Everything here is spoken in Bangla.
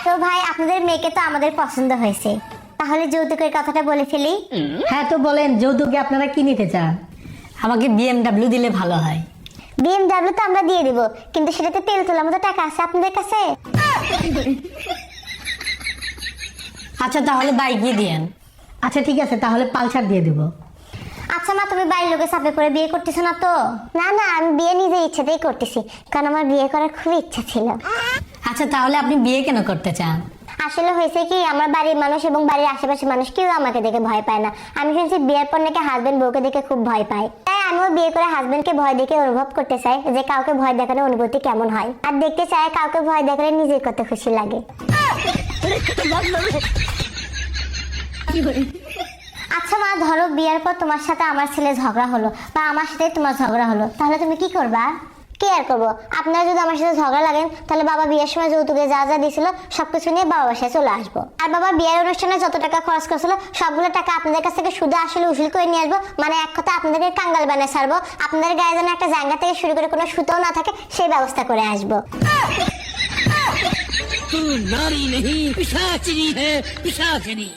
তো ভাই আপনাদের মেয়েকে তো আমাদের পছন্দ হয়েছে, তাহলে যৌতুকের কথাটা বলে ফেলি। হ্যাঁ তো বলেন, যৌতুকে আপনারা কি নিতে চান? আমাকে বিএমডাব্লিউ দিলে ভালো হয়। বিএমডাব্লিউ তো আমরা দিয়ে দিব, কিন্তু সেটাতে তেল তোলার মতো টাকা আছে আপনাদের কাছে? আচ্ছা তাহলে বাইকই দিয়েন। আচ্ছা ঠিক আছে, তাহলে পালসার দিয়ে দেবো। আচ্ছা মা, তুমি বাড়ির লোকের চাপে করে বিয়ে করতেছো না তো? না না, আমি বিয়ে নিজের ইচ্ছাতেই করতেছি, কারণ আমার বিয়ে করার খুব ইচ্ছা ছিল। আচ্ছা তাহলে আপনি বিয়ে কেন করতে চান? আসলে হয়েছে কি, আমার বাড়ির মানুষ এবং বাড়ির আশেপাশের মানুষ কেউ আমাকে দেখে ভয় পায় না। আমি শুনছি বিয়ের পর নাকি হাজবেন্ড বউকে দেখে খুব ভয় পায়, তাই আমিও বিয়ে করে হাজবেন্ডকে ভয় দেখে অনুভব করতে চাই যে কাউকে ভয় দেখানোর অনুভূতি কেমন হয়, আর দেখতে চাই কাউকে ভয় দেখালে নিজের কত খুশি লাগে। আচ্ছা মা, ধরো বিয়ের পর তোমার সাথে আমার ছেলে ঝগড়া হলো বা আমার সাথে তোমার ঝগড়া হলো, তাহলে তুমি কি করবা? কি আর করবো, আপনারা যদি আমার সাথে ঝগড়া লাগেন তাহলে বাবা বিয়ের সময় যৌতুকে যা যা দিয়েছিল সবকিছু নিয়ে বাবা বাসায় চলে আসবো, আর বাবা বিয়ের অনুষ্ঠানে যত টাকা খরচ করেছিল সবগুলো টাকা আপনাদের কাছ থেকে শুধু আসলে উসুল করে নিয়ে আসবো, মানে এক কথা আপনাদেরকে কাঙ্গাল বানিয়ে ছাড়বো, আপনাদের গায়ে যেন একটা জায়গা থেকে শুরু করে কোনো সুতোও না থাকে সেই ব্যবস্থা করে আসবো। तू नारी नहीं पिशाचिनी है, पिशाचिनी।